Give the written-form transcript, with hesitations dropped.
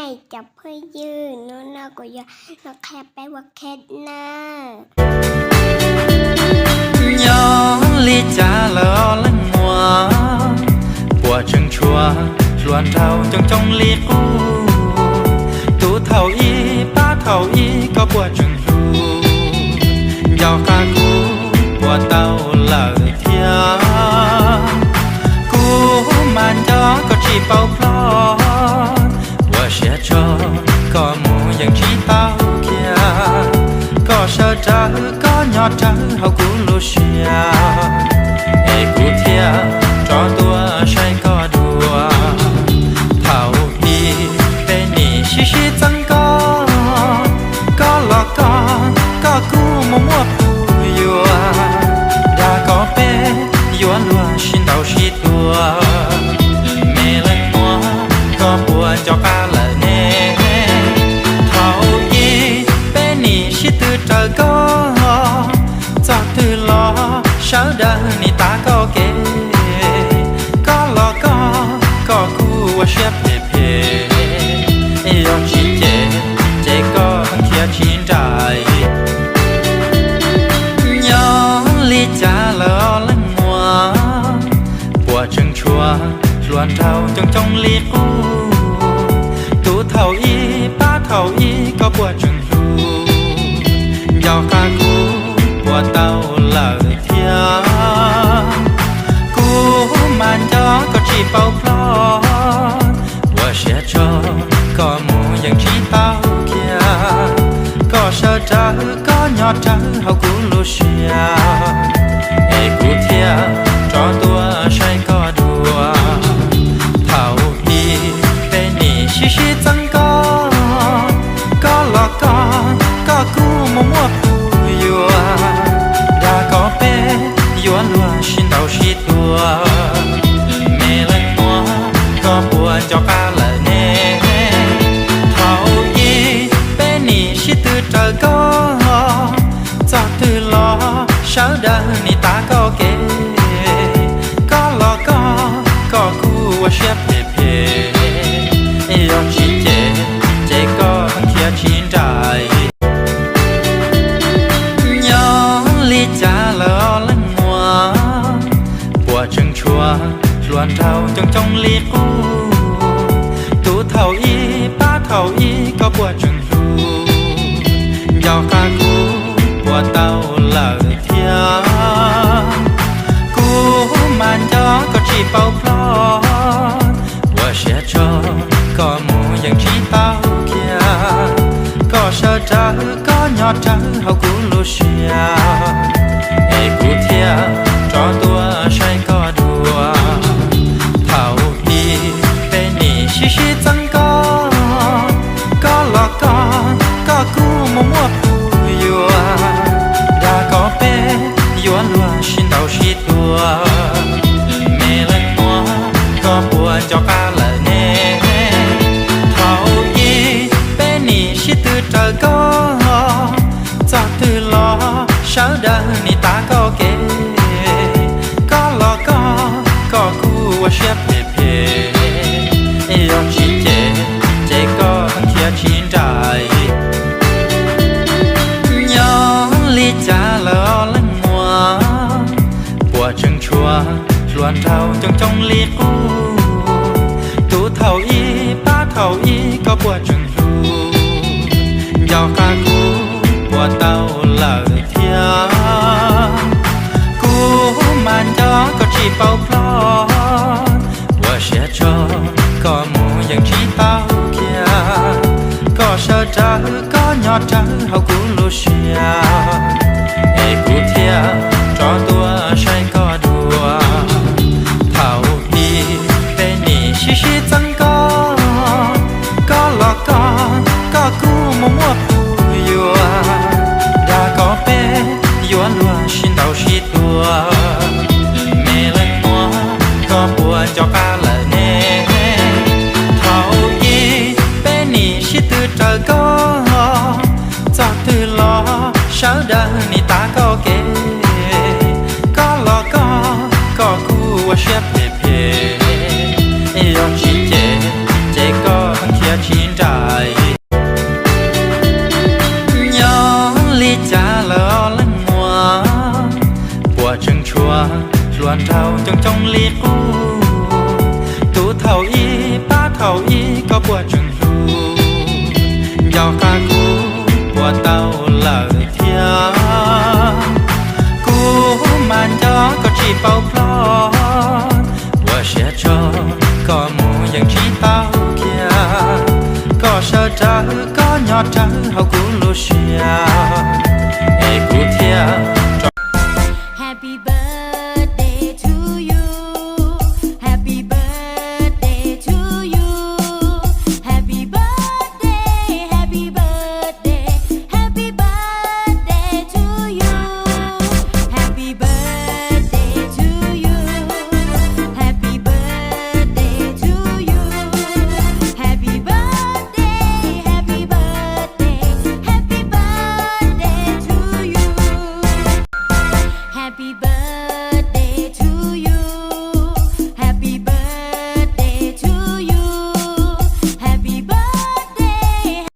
này chọc hơi dư nó của giờ nó khép bé và khét na nhỏ ly cha lỡ lăng mùa của chân chùa luồn thầu trong ly u tú thầu y ba thầu y có của chân lu giàu ca cú của tàu lỡ thia cú màn gió có chỉ bao lo của sẽ cho có mù yang chỉ tao kia có sợ trả có nhỏ trả hậu cú lu xia ê cú thia cho tua say có đùa thảo đi bên nỉ xí xí chẳng có lo có cú mua phù yua đã có bé yua lúa xin đầu xí tua mẹ lần mua có buồn cho ca lợ nè thảo đi bên nỉ xí từ trời có cho từ lo sao đời nỉ ta có kê có lo có cú xếp phê yêu chỉ chế có kia chín trái nhỏ ly cha lỡ lăng mùa của chân chùa luồn thầu trong ly u tú thầu y ba thầu y có của chân lu giàu ca cú của tàu lỡ thia cú màn gió có chỉ bao lo của sẽ cho có mù yang chỉ tao kia có sợ trả có nhỏ trả hậu cú lu xia ê cú thia cho tua say có đùa thảo đi bên nỉ xí xí chẳng có lo có cú mua phù yua đã có bé yua lúa xin đầu xí tua mẹ lần mua có buồn cho ca lợ nè thảo y bên nỉ xí từ trời có cho từ lo sao đời nỉ ta có kê có lo có cú xếp phê yêu chỉ chế có kia chín trái nhỏ ly cha lỡ lăng mùa của chân chùa luồn thầu trong ly u tú thầu y ba thầu y có của chân lu giàu ca cú của tàu lỡ thia cú màn gió có chỉ bao lo của sẽ cho có mù yang chỉ tao kia có sợ trả có nhỏ trả hậu cú lu xia ê cú thia cho tua say có đùa thảo đi bên nỉ xí xí chẳng có lo có cú mua phù yua đã có bé yua lúa xin đầu xí tua mẹ lần mua có buồn cho ca lợ nè thảo y bên nỉ xí từ trời có cho từ lo sao đời nỉ ta có kê có lo có cú xếp phê yêu chỉ chế có kia chín trái nhỏ ly cha lỡ lăng mùa của chân chùa luồn thầu trong ly u tú thầu y ba thầu y có của chân lu giàu ca cú của tàu lỡ thia cú màn gió có chỉ bao lo của sẽ cho có mù yang chỉ tao kia có sợ trả có nhỏ trả hậu cú lu xia ê cú thia cho tua say có đùa thảo đi bên nỉ xí xí chẳng có lo có cú mua phù yua đã có bé yua lúa xin đầu xí tua mẹ lần mua có buồn cho ca lợ nè thảo y bên nỉ xí từ trời có cho từ lo sao đời nỉ ta có kê có lo có cú xếp phê yêu chỉ chế có kia chín trái có sợ trái có nhỏ trái hậu cũng lu xia ai cũng theo Happy birthday to you. Happy birthday to you. Happy birthday, happy birthday, happy birthday to you. Happy birthday to you. Happy birthday to you. Happy birthday, happy birthday, happy birthday to you. Happy birthday.